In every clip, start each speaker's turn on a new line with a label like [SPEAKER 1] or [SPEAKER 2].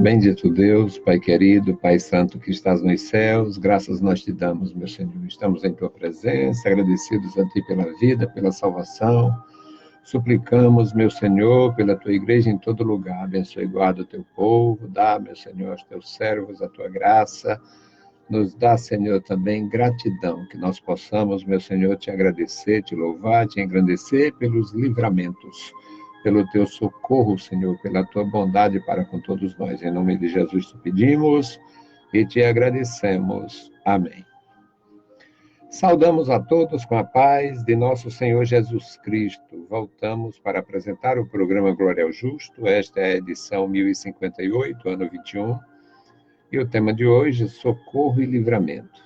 [SPEAKER 1] Bendito Deus, Pai querido, Pai santo que estás nos céus, graças nós te damos, meu Senhor. Estamos em tua presença, agradecidos a ti pela vida, pela salvação. Suplicamos, meu Senhor, pela tua igreja em todo lugar. Abençoe e guarda o teu povo, dá, meu Senhor, aos teus servos a tua graça. Nos dá, Senhor, também gratidão, que nós possamos, meu Senhor, te agradecer, te louvar, te engrandecer pelos livramentos, pelo teu socorro, Senhor, pela tua bondade para com todos nós. Em nome de Jesus te pedimos e te agradecemos. Amém. Saudamos a todos com a paz de nosso Senhor Jesus Cristo. Voltamos para apresentar o programa Glória ao Justo. Esta é a edição 1058, ano 21. E o tema de hoje, socorro e livramento.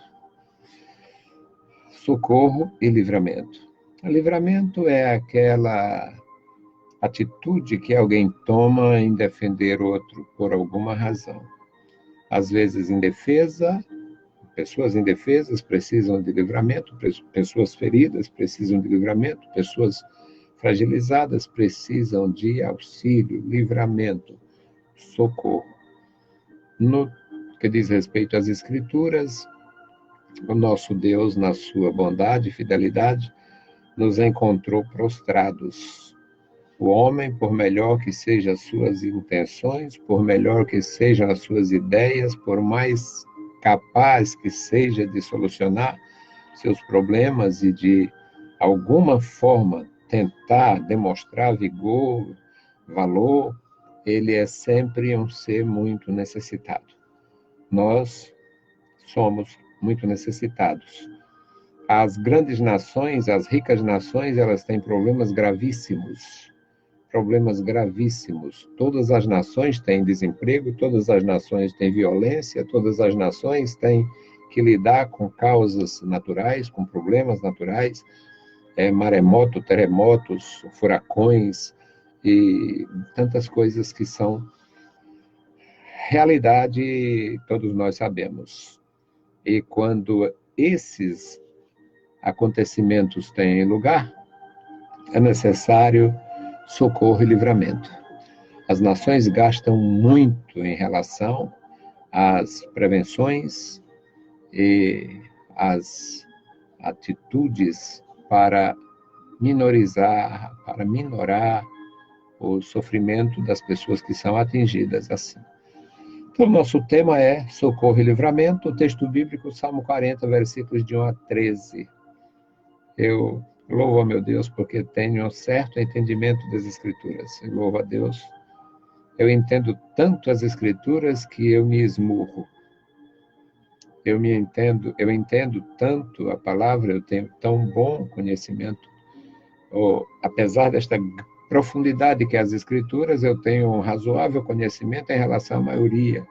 [SPEAKER 1] Socorro e livramento. O livramento é aquela atitude que alguém toma em defender outro por alguma razão. Às vezes indefesa, pessoas indefesas precisam de livramento, pessoas feridas precisam de livramento, pessoas fragilizadas precisam de auxílio, livramento, socorro. No que diz respeito às Escrituras, o nosso Deus, na sua bondade e fidelidade, nos encontrou prostrados. O homem, por melhor que sejam as suas intenções, por melhor que sejam as suas ideias, por mais capaz que seja de solucionar seus problemas e de alguma forma tentar demonstrar vigor, valor, ele é sempre um ser muito necessitado. Nós somos muito necessitados. As grandes nações, as ricas nações, elas têm problemas gravíssimos. Problemas gravíssimos. Todas as nações têm desemprego, todas as nações têm violência, todas as nações têm que lidar com causas naturais, com problemas naturais, maremoto, terremotos, furacões e tantas coisas que são realidade, todos nós sabemos. E quando esses acontecimentos têm lugar, é necessário socorro e livramento. As nações gastam muito em relação às prevenções e às atitudes para minorar o sofrimento das pessoas que são atingidas assim. Então, nosso tema é socorro e livramento, o texto bíblico, Salmo 40, versículos de 1 a 13. Eu louvo a meu Deus porque tenho um certo entendimento das Escrituras. Eu louvo a Deus. Eu entendo tanto as Escrituras que eu me esmurro. Eu entendo tanto a palavra, eu tenho tão bom conhecimento. Apesar desta profundidade que as Escrituras, eu tenho um razoável conhecimento em relação à maioria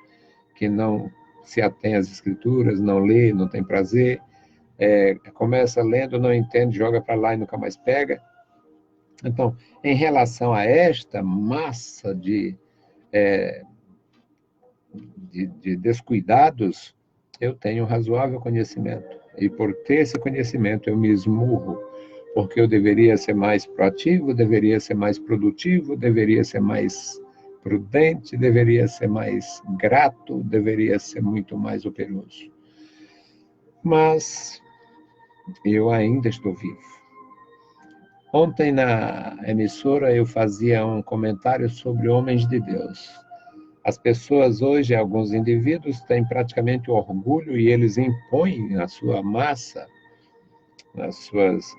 [SPEAKER 1] que não se atém às Escrituras, não lê, não tem prazer, começa lendo, não entende, joga para lá e nunca mais pega. Então, em relação a esta massa de descuidados, eu tenho um razoável conhecimento. E por ter esse conhecimento, eu me esmurro, porque eu deveria ser mais proativo, deveria ser mais produtivo, deveria ser mais prudente, deveria ser mais grato, deveria ser muito mais operoso. Mas eu ainda estou vivo. Ontem na emissora eu fazia um comentário sobre homens de Deus. As pessoas hoje, alguns indivíduos, têm praticamente orgulho e eles impõem a sua massa, as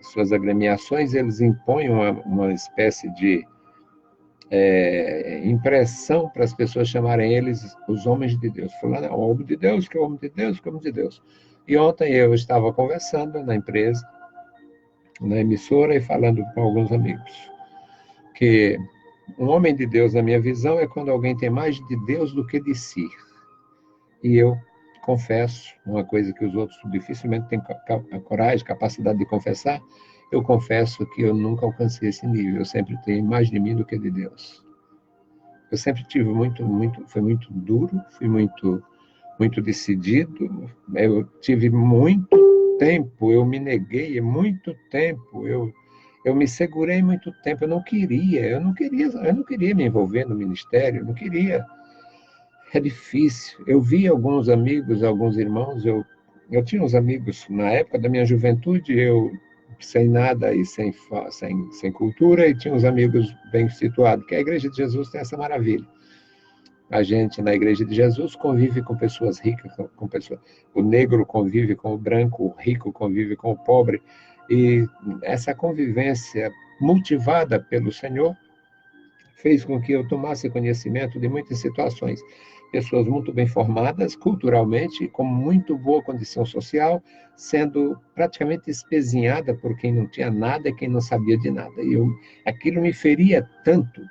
[SPEAKER 1] suas agremiações, eles impõem uma espécie de impressão para as pessoas chamarem eles os homens de Deus. Falando, o homem de Deus, que é o homem de Deus, que é o homem de Deus. E ontem eu estava conversando na empresa, na emissora, e falando com alguns amigos, que um homem de Deus, na minha visão, é quando alguém tem mais de Deus do que de si. E eu confesso, uma coisa que os outros dificilmente têm coragem, capacidade de confessar, eu confesso que eu nunca alcancei esse nível, eu sempre tenho mais de mim do que de Deus. Eu sempre tive fui muito duro, fui muito decidido, eu tive muito tempo, eu me neguei muito tempo, eu me segurei muito tempo, eu não queria me envolver no ministério, eu não queria. É difícil. Eu vi alguns amigos, alguns irmãos, eu tinha uns amigos na época da minha juventude, eu sem nada e sem cultura, e tinha uns amigos bem situados, que a Igreja de Jesus tem essa maravilha. A gente, na Igreja de Jesus, convive com pessoas ricas, com pessoas... O negro convive com o branco, o rico convive com o pobre, e essa convivência motivada pelo Senhor fez com que eu tomasse conhecimento de muitas situações. Pessoas muito bem formadas culturalmente, com muito boa condição social, sendo praticamente espezinhada por quem não tinha nada e quem não sabia de nada. Aquilo me feria tanto,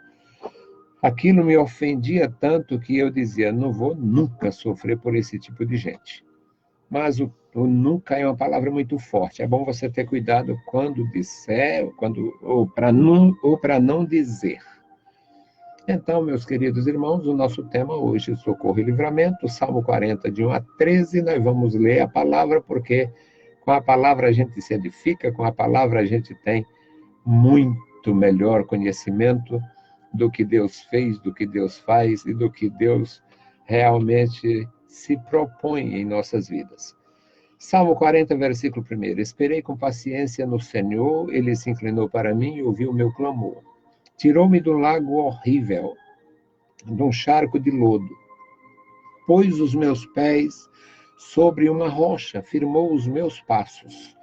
[SPEAKER 1] aquilo me ofendia tanto que eu dizia, não vou nunca sofrer por esse tipo de gente. Mas o nunca é uma palavra muito forte. É bom você ter cuidado quando disser, ou para não dizer. Então, meus queridos irmãos, o nosso tema hoje é Socorro e Livramento, Salmo 40, de 1 a 13. Nós vamos ler a palavra, porque com a palavra a gente se edifica, com a palavra a gente tem muito melhor conhecimento do que Deus fez, do que Deus faz e do que Deus realmente se propõe em nossas vidas. Salmo 40, versículo 1. Esperei com paciência no Senhor, ele se inclinou para mim e ouviu o meu clamor. Tirou-me do lago horrível, de um charco de lodo. Pôs os meus pés sobre uma rocha, firmou os meus passos.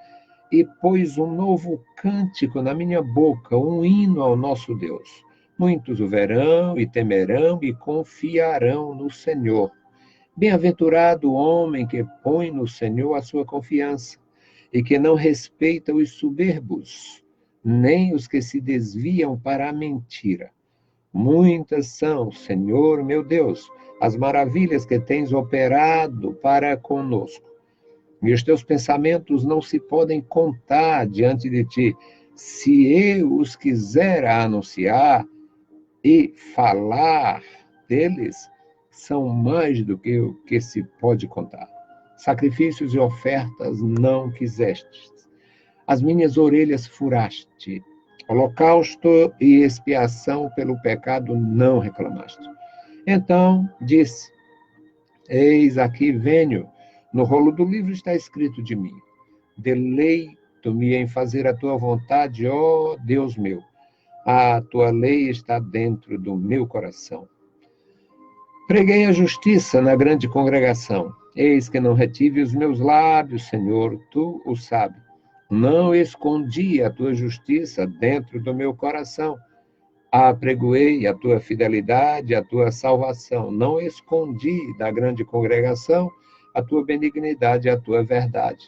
[SPEAKER 1] E pôs um novo cântico na minha boca, um hino ao nosso Deus. Muitos o verão e temerão e confiarão no Senhor. Bem-aventurado o homem que põe no Senhor a sua confiança e que não respeita os soberbos, nem os que se desviam para a mentira. Muitas são, Senhor meu Deus, as maravilhas que tens operado para conosco. E os teus pensamentos não se podem contar diante de ti. Se eu os quiser anunciar e falar deles, são mais do que o que se pode contar. Sacrifícios e ofertas não quisestes. As minhas orelhas furaste. Holocausto e expiação pelo pecado não reclamaste. Então disse, eis aqui venho, no rolo do livro está escrito de mim. Deleito-me em fazer a tua vontade, ó Deus meu. A tua lei está dentro do meu coração. Preguei a justiça na grande congregação. Eis que não retive os meus lábios, Senhor, tu o sabes. Não escondi a tua justiça dentro do meu coração. Apregoei a tua fidelidade, a tua salvação. Não escondi da grande congregação a tua benignidade, a tua verdade.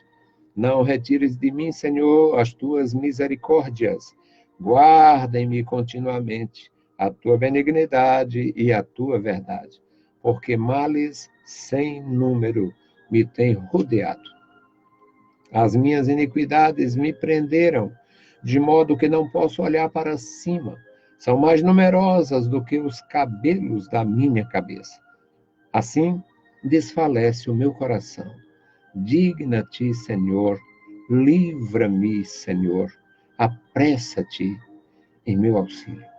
[SPEAKER 1] Não retires de mim, Senhor, as tuas misericórdias. Guarda-me continuamente a tua benignidade e a tua verdade, porque males sem número me têm rodeado. As minhas iniquidades me prenderam, de modo que não posso olhar para cima. São mais numerosas do que os cabelos da minha cabeça. Assim, desfalece o meu coração. Digna-te, Senhor, livra-me, Senhor, apressa-te em meu auxílio.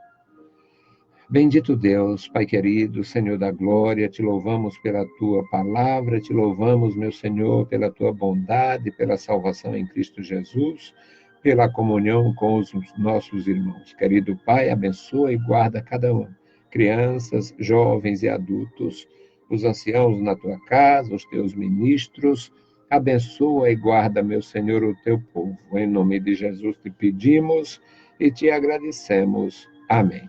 [SPEAKER 1] Bendito Deus, Pai querido, Senhor da glória, te louvamos pela tua palavra, te louvamos, meu Senhor, pela tua bondade, pela salvação em Cristo Jesus, pela comunhão com os nossos irmãos. Querido Pai, abençoa e guarda cada um, crianças, jovens e adultos, os anciãos na tua casa, os teus ministros, abençoa e guarda, meu Senhor, o teu povo. Em nome de Jesus te pedimos e te agradecemos. Amém.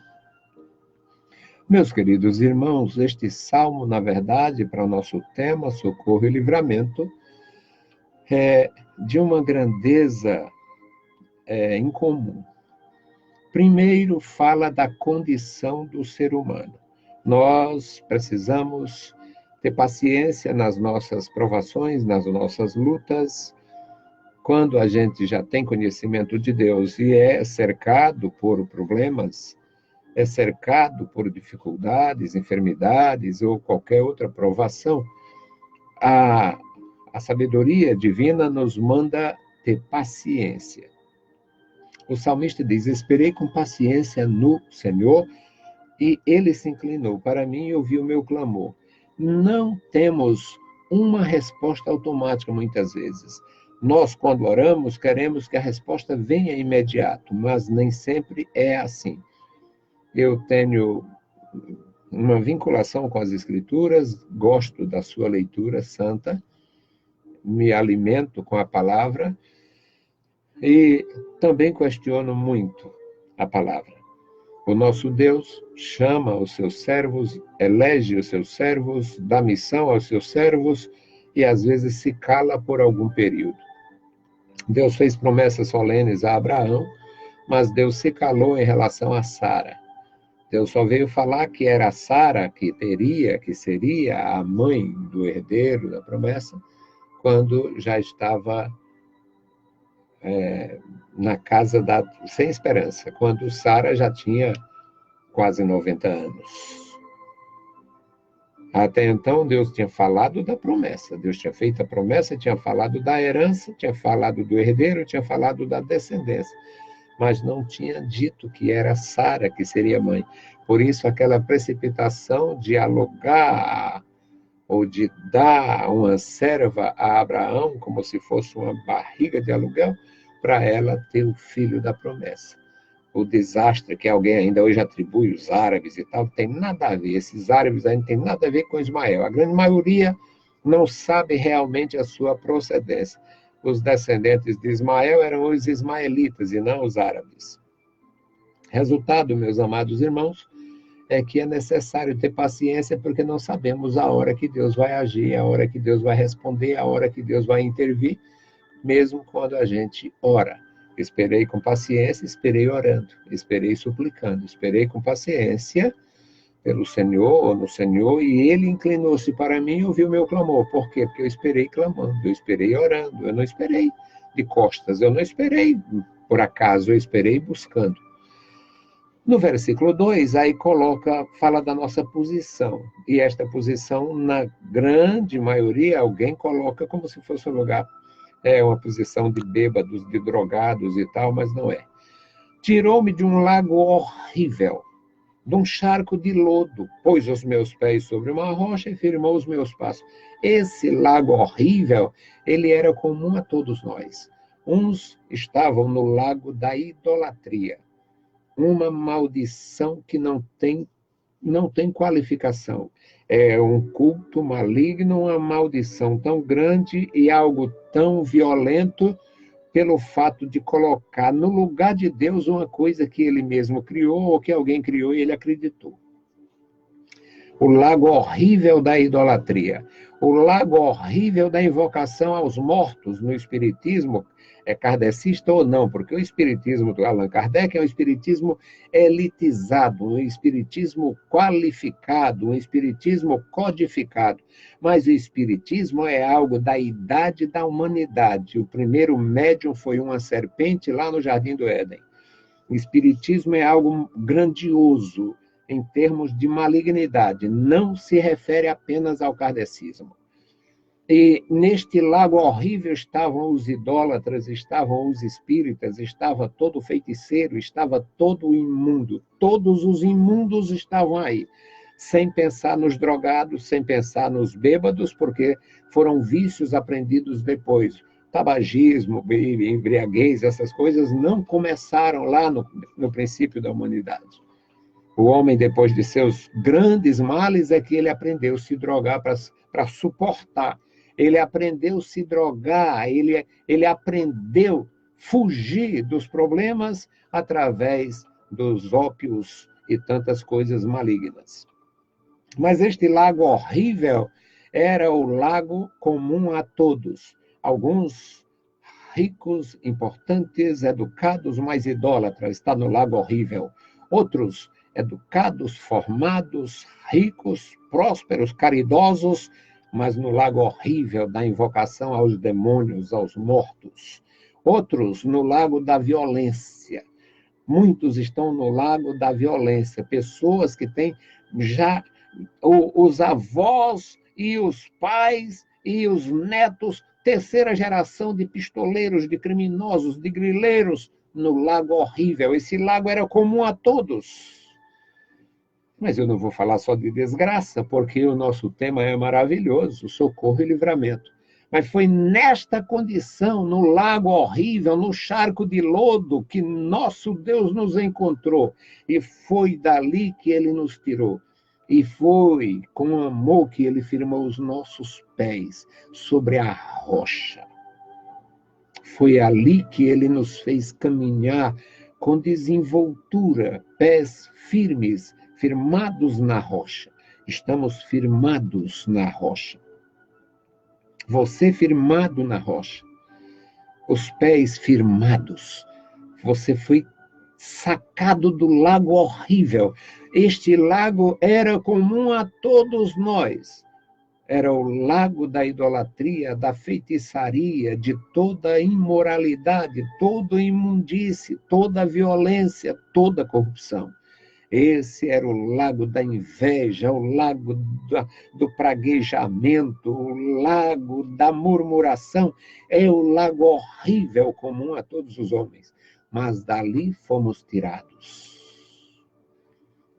[SPEAKER 1] Meus queridos irmãos, este salmo, na verdade, para o nosso tema, socorro e livramento, é de uma grandeza incomum. Primeiro, fala da condição do ser humano. Nós precisamos ter paciência nas nossas provações, nas nossas lutas. Quando a gente já tem conhecimento de Deus e é cercado por problemas, é cercado por dificuldades, enfermidades ou qualquer outra provação, a sabedoria divina nos manda ter paciência. O salmista diz, esperei com paciência no Senhor, e ele se inclinou para mim e ouviu o meu clamor. não temos uma resposta automática muitas vezes. Nós, quando oramos, queremos que a resposta venha imediato, mas nem sempre é assim. Eu tenho uma vinculação com as Escrituras, gosto da sua leitura santa, me alimento com a palavra e também questiono muito a palavra. O nosso Deus chama os seus servos, elege os seus servos, dá missão aos seus servos e às vezes se cala por algum período. Deus fez promessas solenes a Abraão, mas Deus se calou em relação a Sara. Deus só veio falar que era Sara que seria a mãe do herdeiro da promessa, quando já estava na casa sem esperança, quando Sara já tinha quase 90 anos. Até então, Deus tinha falado da promessa. Deus tinha feito a promessa, tinha falado da herança, tinha falado do herdeiro, tinha falado da descendência. Mas não tinha dito que era Sara que seria mãe. Por isso, aquela precipitação de alugar ou de dar uma serva a Abraão, como se fosse uma barriga de aluguel, para ela ter o filho da promessa. O desastre que alguém ainda hoje atribui os árabes e tal, tem nada a ver. Esses árabes ainda tem nada a ver com Ismael. A grande maioria não sabe realmente a sua procedência. Os descendentes de Ismael eram os ismaelitas e não os árabes. Resultado, meus amados irmãos, é que é necessário ter paciência porque não sabemos a hora que Deus vai agir, a hora que Deus vai responder, a hora que Deus vai intervir, mesmo quando a gente ora. Esperei com paciência, esperei orando, esperei suplicando, esperei com paciência pelo Senhor, no Senhor, e Ele inclinou-se para mim e ouviu o meu clamor. Por quê? Porque eu esperei clamando, eu esperei orando, eu não esperei de costas, eu não esperei por acaso, eu esperei buscando. No versículo 2, aí fala da nossa posição, e esta posição, na grande maioria, alguém coloca como se fosse um lugar. É uma posição de bêbados, de drogados e tal, mas não é. Tirou-me de um lago horrível, de um charco de lodo, pôs os meus pés sobre uma rocha e firmou os meus passos. Esse lago horrível, ele era comum a todos nós. Uns estavam no lago da idolatria, uma maldição que não tem qualificação. É um culto maligno, uma maldição tão grande e algo tão violento pelo fato de colocar no lugar de Deus uma coisa que ele mesmo criou ou que alguém criou e ele acreditou. O lago horrível da idolatria, o lago horrível da invocação aos mortos no espiritismo, é kardecista ou não, porque o espiritismo do Allan Kardec é um espiritismo elitizado, um espiritismo qualificado, um espiritismo codificado. Mas o espiritismo é algo da idade da humanidade. O primeiro médium foi uma serpente lá no Jardim do Éden. O espiritismo é algo grandioso em termos de malignidade, não se refere apenas ao kardecismo. E neste lago horrível estavam os idólatras, estavam os espíritas, estava todo feiticeiro, estava todo imundo. Todos os imundos estavam aí, sem pensar nos drogados, sem pensar nos bêbados, porque foram vícios aprendidos depois. Tabagismo, embriaguez, essas coisas não começaram lá no princípio da humanidade. O homem, depois de seus grandes males, é que ele aprendeu a se drogar para suportar. Ele aprendeu a se drogar, ele aprendeu a fugir dos problemas através dos ópios e tantas coisas malignas. Mas este lago horrível era o lago comum a todos. Alguns ricos, importantes, educados, mas idólatras, está no lago horrível. Outros educados, formados, ricos, prósperos, caridosos, mas no lago horrível da invocação aos demônios, aos mortos. Outros no lago da violência. Muitos estão no lago da violência. Pessoas que têm já os avós e os pais e os netos, terceira geração de pistoleiros, de criminosos, de grileiros, no lago horrível. Esse lago era comum a todos. Mas eu não vou falar só de desgraça, porque o nosso tema é maravilhoso, socorro e livramento. Mas foi nesta condição, no lago horrível, no charco de lodo, que nosso Deus nos encontrou. E foi dali que ele nos tirou. E foi com amor que ele firmou os nossos pés sobre a rocha. Foi ali que ele nos fez caminhar com desenvoltura, pés firmes, firmados na rocha. Estamos firmados na rocha. Você firmado na rocha. Os pés firmados. Você foi sacado do lago horrível. Este lago era comum a todos nós. Era o lago da idolatria, da feitiçaria, de toda a imoralidade, toda a imundície, toda a violência, toda a corrupção. Esse era o lago da inveja, o lago do praguejamento, o lago da murmuração. É o lago horrível, comum a todos os homens. Mas dali fomos tirados.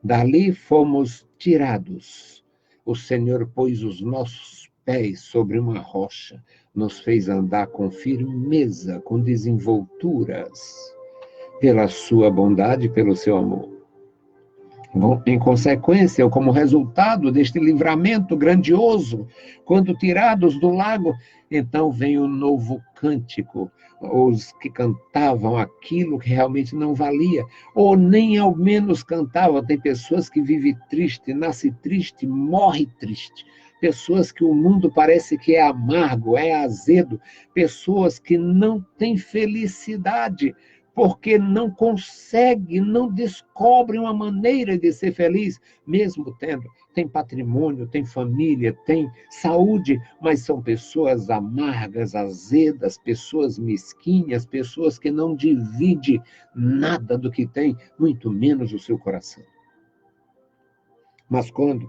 [SPEAKER 1] Dali fomos tirados. O Senhor pôs os nossos pés sobre uma rocha, nos fez andar com firmeza, com desenvolturas, pela sua bondade e pelo seu amor. Bom, em consequência, ou como resultado deste livramento grandioso, quando tirados do lago, então vem o novo cântico. Os que cantavam aquilo que realmente não valia, ou nem ao menos cantavam. Tem pessoas que vivem triste, nasce triste, morre triste. Pessoas que o mundo parece que é amargo, é azedo. Pessoas que não têm felicidade, porque não consegue, não descobre uma maneira de ser feliz, mesmo tendo, tem patrimônio, tem família, tem saúde, mas são pessoas amargas, azedas, pessoas mesquinhas, pessoas que não dividem nada do que tem, muito menos o seu coração. Mas quando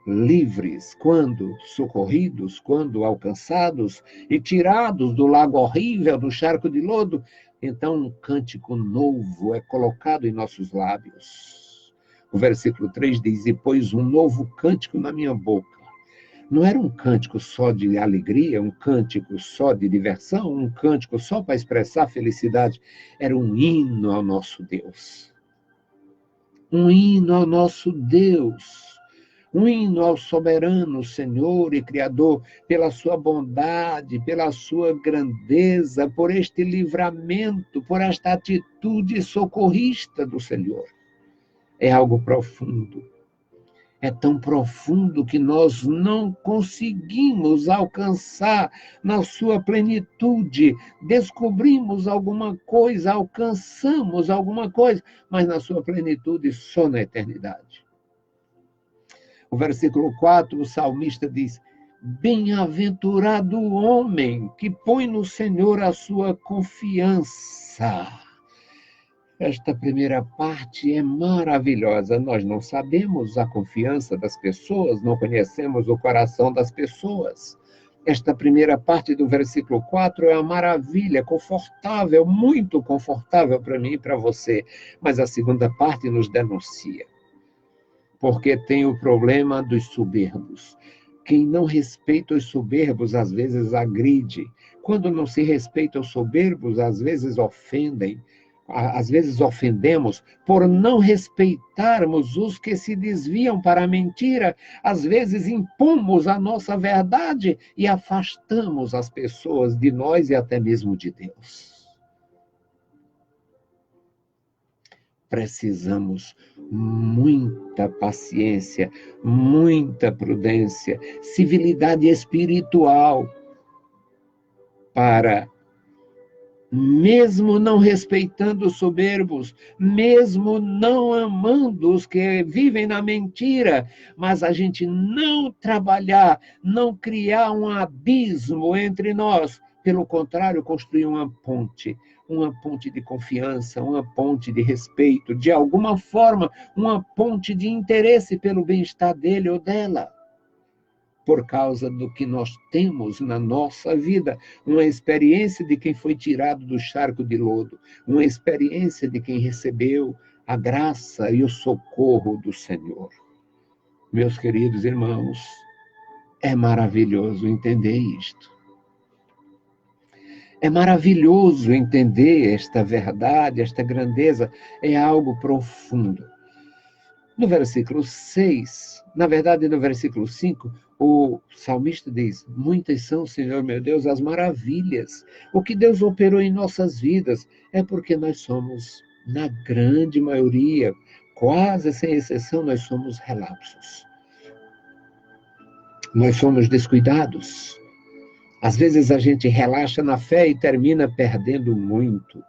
[SPEAKER 1] livres, quando socorridos, quando alcançados e tirados do lago horrível, do charco de lodo, então um cântico novo é colocado em nossos lábios. O versículo 3 diz: e pôs um novo cântico na minha boca. Não era um cântico só de alegria, um cântico só de diversão, um cântico só para expressar felicidade. Era um hino ao nosso Deus. Um hino ao nosso Deus. Um hino ao soberano Senhor e Criador, pela sua bondade, pela sua grandeza, por este livramento, por esta atitude socorrista do Senhor. É algo profundo. É tão profundo que nós não conseguimos alcançar na sua plenitude. Descobrimos alguma coisa, alcançamos alguma coisa, mas na sua plenitude só na eternidade. O versículo 4, o salmista diz: bem-aventurado o homem que põe no Senhor a sua confiança. Esta primeira parte é maravilhosa. Nós não sabemos a confiança das pessoas, não conhecemos o coração das pessoas. Esta primeira parte do versículo 4 é uma maravilha, confortável, muito confortável para mim e para você. Mas a segunda parte nos denuncia. Porque tem o problema dos soberbos. Quem não respeita os soberbos, às vezes agride. Quando não se respeita os soberbos, às vezes ofendem. Às vezes ofendemos por não respeitarmos os que se desviam para a mentira. Às vezes impomos a nossa verdade e afastamos as pessoas de nós e até mesmo de Deus. Precisamos muita paciência, muita prudência, civilidade espiritual para, mesmo não respeitando os soberbos, mesmo não amando os que vivem na mentira, mas a gente não trabalhar, não criar um abismo entre nós, pelo contrário, construir uma ponte de confiança, uma ponte de respeito, de alguma forma, uma ponte de interesse pelo bem-estar dele ou dela. Por causa do que nós temos na nossa vida, uma experiência de quem foi tirado do charco de lodo, uma experiência de quem recebeu a graça e o socorro do Senhor. Meus queridos irmãos, é maravilhoso entender isto. É maravilhoso entender esta verdade, esta grandeza, é algo profundo. No versículo 6, na verdade no versículo 5, o salmista diz: muitas são, Senhor meu Deus, as maravilhas. O que Deus operou em nossas vidas é porque nós somos, na grande maioria, quase sem exceção, nós somos relapsos. Nós somos descuidados. Às vezes a gente relaxa na fé e termina perdendo muito.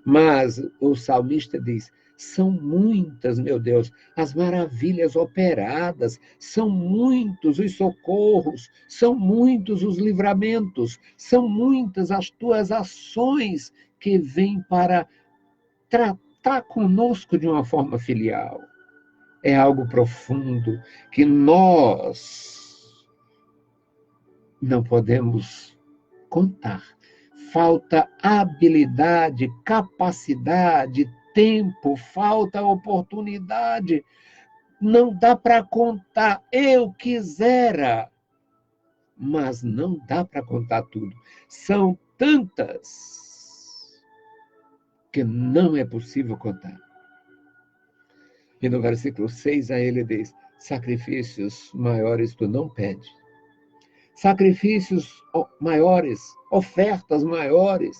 [SPEAKER 1] Mas o salmista diz: são muitas, meu Deus, as maravilhas operadas, são muitos os socorros, são muitos os livramentos, são muitas as tuas ações que vêm para tratar conosco de uma forma filial. É algo profundo que nós não podemos contar. Falta habilidade, capacidade, tempo, falta oportunidade. Não dá para contar. Eu quisera, mas não dá para contar tudo. São tantas que não é possível contar. E no versículo 6 aí ele diz: sacrifícios maiores tu não pede. Sacrifícios maiores, ofertas maiores,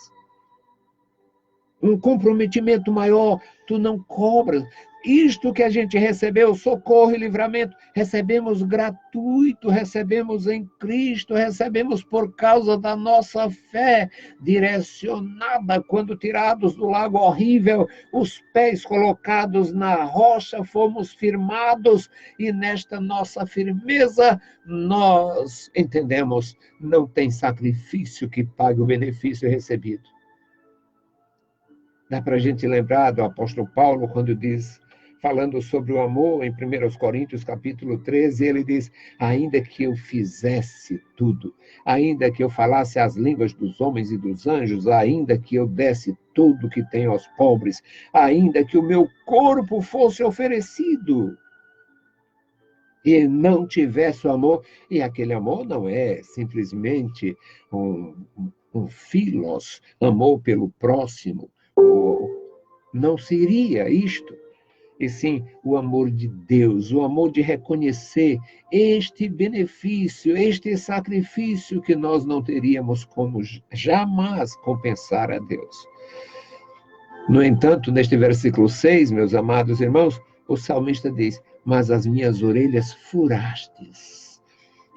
[SPEAKER 1] um comprometimento maior, tu não cobras. Isto que a gente recebeu, socorro e livramento, recebemos gratuito, recebemos em Cristo, recebemos por causa da nossa fé direcionada, quando tirados do lago horrível, os pés colocados na rocha, fomos firmados, e nesta nossa firmeza, nós entendemos, não tem sacrifício que pague o benefício recebido. Dá para a gente lembrar do apóstolo Paulo, quando diz, falando sobre o amor, em 1 Coríntios, capítulo 13, ele diz: ainda que eu fizesse tudo, ainda que eu falasse as línguas dos homens e dos anjos, ainda que eu desse tudo que tenho aos pobres, ainda que o meu corpo fosse oferecido, e não tivesse o amor, e aquele amor não é simplesmente um philos, amor pelo próximo, não seria isto, e sim o amor de Deus, o amor de reconhecer este benefício, este sacrifício que nós não teríamos como jamais compensar a Deus. No entanto, neste versículo 6, meus amados irmãos, o salmista diz: mas as minhas orelhas furastes.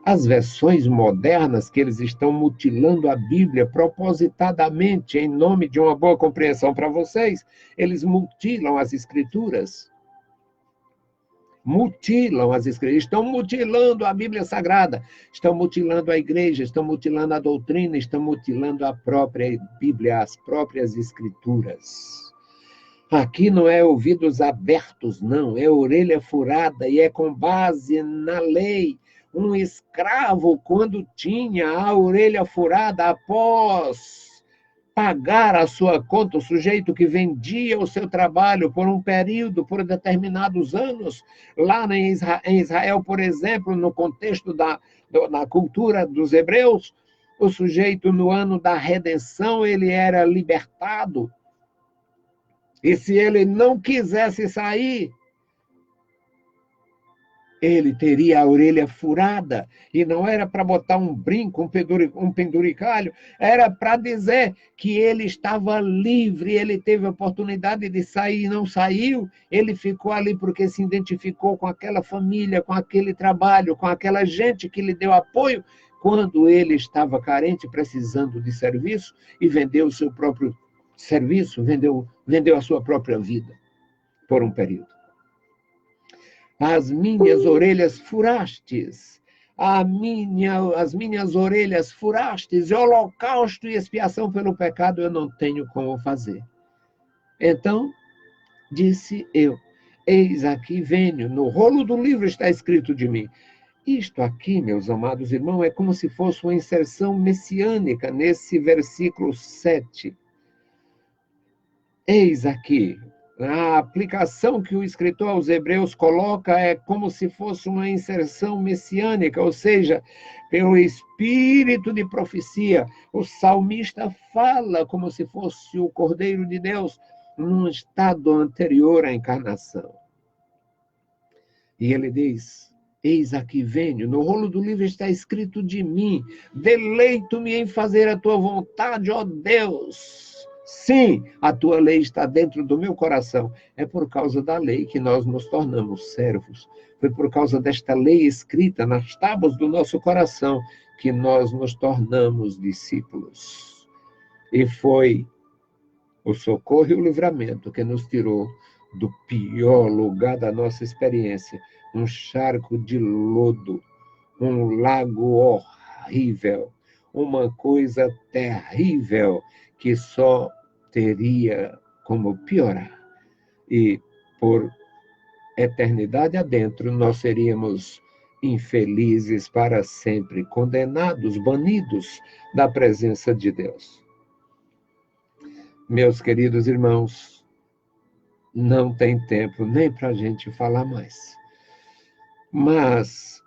[SPEAKER 1] As versões modernas que eles estão mutilando a Bíblia propositadamente em nome de uma boa compreensão para vocês, eles mutilam as Escrituras. Mutilam as Escrituras, estão mutilando a Bíblia Sagrada, estão mutilando a igreja, estão mutilando a doutrina, estão mutilando a própria Bíblia, as próprias Escrituras. Aqui não é ouvidos abertos, não, é orelha furada e é com base na lei. Um escravo, quando tinha a orelha furada após pagar a sua conta, o sujeito que vendia o seu trabalho por um período, por determinados anos, lá em Israel, por exemplo, no contexto da cultura dos hebreus, o sujeito no ano da redenção, ele era libertado. E se ele não quisesse sair, ele teria a orelha furada, e não era para botar um brinco, um penduricalho, era para dizer que ele estava livre, ele teve a oportunidade de sair e não saiu, ele ficou ali porque se identificou com aquela família, com aquele trabalho, com aquela gente que lhe deu apoio, quando ele estava carente, precisando de serviço, e vendeu o seu próprio serviço, vendeu a sua própria vida, por um período. As minhas orelhas furastes, as minhas orelhas furastes, e holocausto e expiação pelo pecado eu não tenho como fazer. Então, disse eu, eis aqui venho, no rolo do livro está escrito de mim. Isto aqui, meus amados irmãos, é como se fosse uma inserção messiânica nesse versículo 7. Eis aqui, A aplicação que o escritor aos Hebreus coloca é como se fosse uma inserção messiânica, ou seja, pelo espírito de profecia. O salmista fala como se fosse o Cordeiro de Deus num estado anterior à encarnação. E ele diz: eis aqui venho, no rolo do livro está escrito de mim, deleito-me em fazer a tua vontade, ó Deus. Sim, a tua lei está dentro do meu coração. É por causa da lei que nós nos tornamos servos. Foi por causa desta lei escrita nas tábuas do nosso coração que nós nos tornamos discípulos. E foi o socorro e o livramento que nos tirou do pior lugar da nossa experiência, um charco de lodo, um lago horrível, uma coisa terrível que só teria como piorar. E por eternidade adentro, nós seríamos infelizes para sempre, condenados, banidos da presença de Deus. Meus queridos irmãos, não tem tempo nem para a gente falar mais. Mas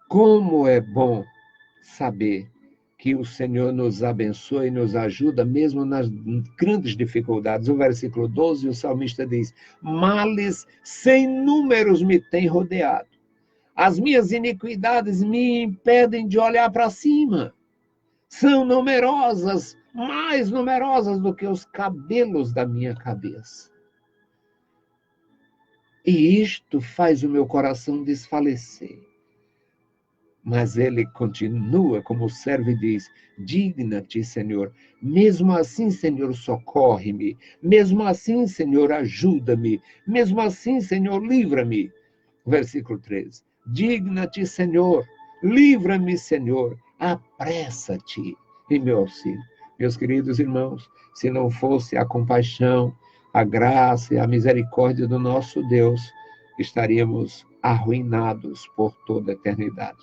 [SPEAKER 1] como é bom saber que o Senhor nos abençoa e nos ajuda mesmo nas grandes dificuldades. O versículo 12, o salmista diz: males sem números me têm rodeado. As minhas iniquidades me impedem de olhar para cima. São numerosas, mais numerosas do que os cabelos da minha cabeça. E isto faz o meu coração desfalecer. Mas ele continua como servo e diz: digna-te, Senhor. Mesmo assim, Senhor, socorre-me. Mesmo assim, Senhor, ajuda-me. Mesmo assim, Senhor, livra-me. Versículo 13. Digna-te, Senhor. Livra-me, Senhor. Apressa-te em meu auxílio. Meus queridos irmãos, se não fosse a compaixão, a graça e a misericórdia do nosso Deus, estaríamos arruinados por toda a eternidade.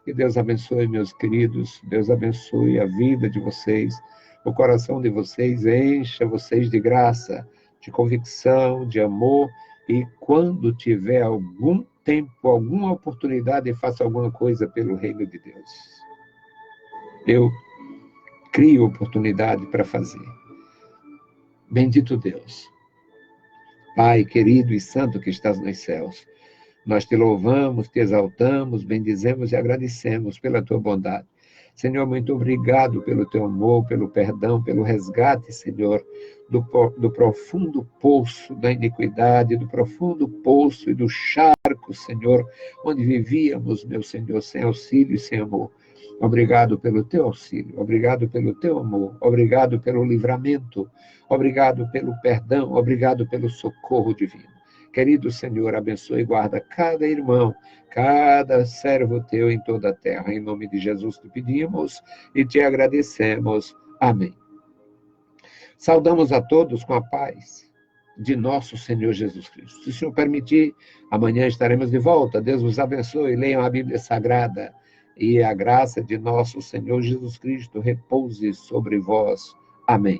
[SPEAKER 1] Que Deus abençoe, meus queridos, Deus abençoe a vida de vocês, o coração de vocês, encha vocês de graça, de convicção, de amor, e quando tiver algum tempo, alguma oportunidade, faça alguma coisa pelo reino de Deus. Eu crio oportunidade para fazer. Bendito Deus, Pai querido e santo que estás nos céus, nós te louvamos, te exaltamos, bendizemos e agradecemos pela tua bondade. Senhor, muito obrigado pelo teu amor, pelo perdão, pelo resgate, Senhor, do profundo poço da iniquidade, do profundo poço e do charco, Senhor, onde vivíamos, meu Senhor, sem auxílio e sem amor. Obrigado pelo teu auxílio, obrigado pelo teu amor, obrigado pelo livramento, obrigado pelo perdão, obrigado pelo socorro divino. Querido Senhor, abençoe e guarda cada irmão, cada servo teu em toda a terra. Em nome de Jesus te pedimos e te agradecemos. Amém. Saudamos a todos com a paz de nosso Senhor Jesus Cristo. Se o Senhor permitir, amanhã estaremos de volta. Deus vos abençoe. Leiam a Bíblia Sagrada e a graça de nosso Senhor Jesus Cristo repouse sobre vós. Amém.